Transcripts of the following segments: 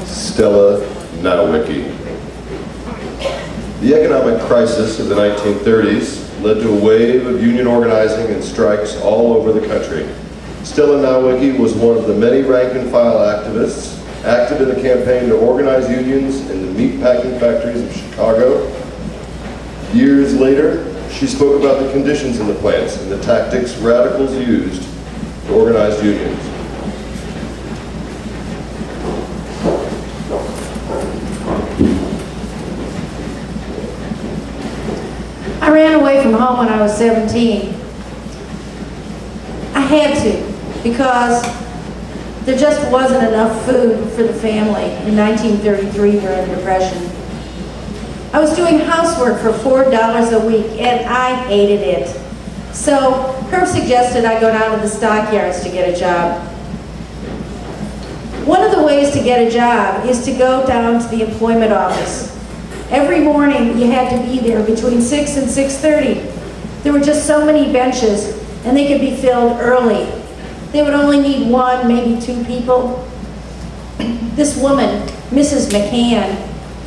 Stella Nowicki. The economic crisis of the 1930s led to a wave of union organizing and strikes all over the country. Stella Nowicki was one of the many rank-and-file activists active in the campaign to organize unions in the meatpacking factories of Chicago. Years later, she spoke about the conditions in the plants and the tactics radicals used to organize unions. I ran away from home when I was 17. I had to, because there just wasn't enough food for the family in 1933 during the Depression. I was doing housework for $4 a week, and I hated it. So Herb suggested I go down to the stockyards to get a job. One of the ways to get a job is to go down to the employment office. Every morning you had to be there between 6 and 6:30. There were just so many benches, and they could be filled early. They would only need one, maybe two people. This woman, Mrs. McCann,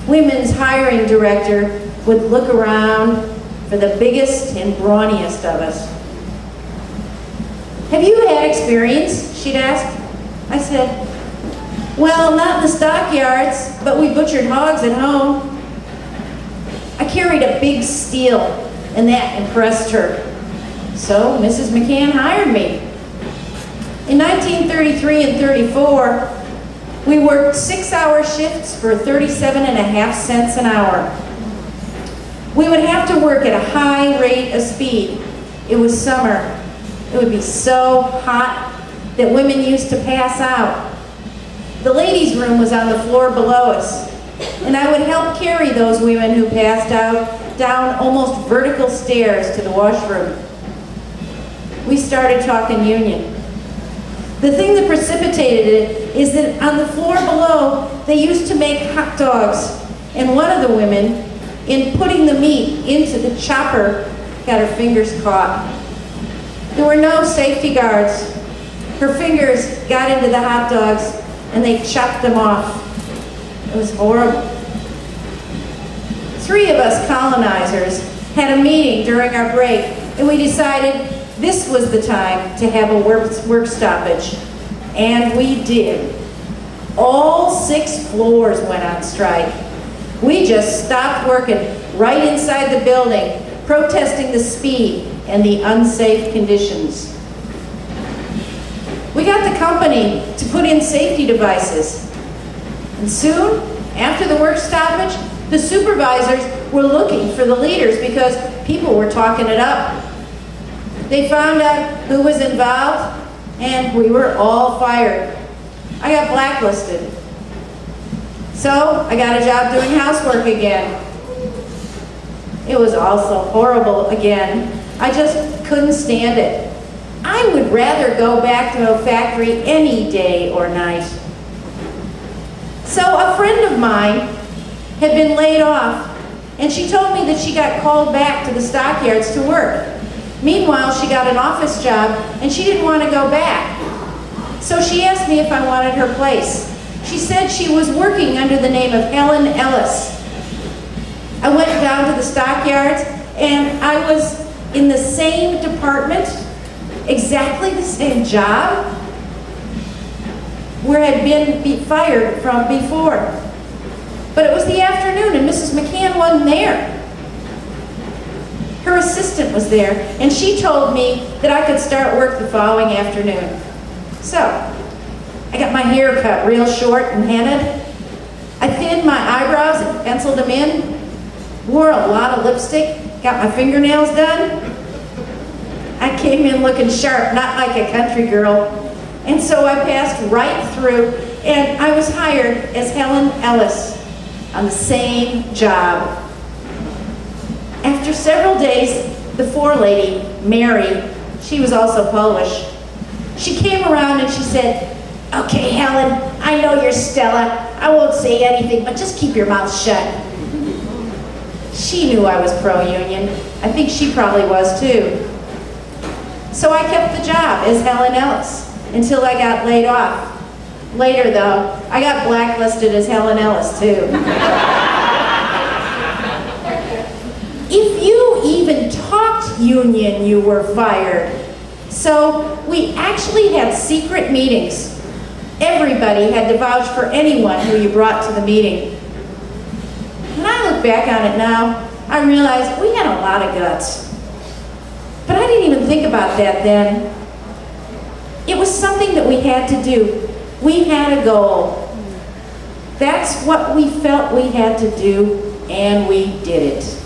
women's hiring director, would look around for the biggest and brawniest of us. "Have you had experience?" she'd ask. I said, "Well, not in the stockyards, but we butchered hogs at home." I carried a big steel, and that impressed her. So Mrs. McCann hired me. In 1933 and 34, we worked 6-hour shifts for 37.5 cents an hour. We would have to work at a high rate of speed. It was summer. It would be so hot that women used to pass out. The ladies' room was on the floor below us, and I would help carry those women who passed out down almost vertical stairs to the washroom. We started talking union. The thing that precipitated it is that on the floor below, they used to make hot dogs, and one of the women, in putting the meat into the chopper, got her fingers caught. There were no safety guards. Her fingers got into the hot dogs, and they chopped them off. It was horrible. 3 of us colonizers had a meeting during our break, and we decided this was the time to have a work stoppage. And we did. All 6 floors went on strike. We just stopped working right inside the building, protesting the speed and the unsafe conditions. We got the company to put in safety devices. And soon, after the work stoppage, the supervisors were looking for the leaders because people were talking it up. They found out who was involved, and we were all fired. I got blacklisted. So I got a job doing housework again. It was also horrible again. I just couldn't stand it. I would rather go back to a factory any day or night. So a friend of mine had been laid off, and she told me that she got called back to the stockyards to work. Meanwhile, she got an office job, and she didn't want to go back. So she asked me if I wanted her place. She said she was working under the name of Helen Ellis. I went down to the stockyards, and I was in the same department, exactly the same job, where I had been fired from before. But it was the afternoon, and Mrs. McCann wasn't there. Her assistant was there, and she told me that I could start work the following afternoon. So, I got my hair cut real short and headed. I thinned my eyebrows and penciled them in, wore a lot of lipstick, got my fingernails done. I came in looking sharp, not like a country girl. And so I passed right through, and I was hired as Helen Ellis on the same job. After several days, the forelady, Mary, she was also Polish, she came around and she said, "Okay, Helen, I know you're Stella. I won't say anything, but just keep your mouth shut." She knew I was pro-union. I think she probably was too. So I kept the job as Helen Ellis until I got laid off. Later, though, I got blacklisted as Helen Ellis, too. If you even talked union, you were fired. So we actually had secret meetings. Everybody had to vouch for anyone who you brought to the meeting. When I look back on it now, I realize we had a lot of guts. But I didn't even think about that then. It was something that we had to do. We had a goal. That's what we felt we had to do, and we did it.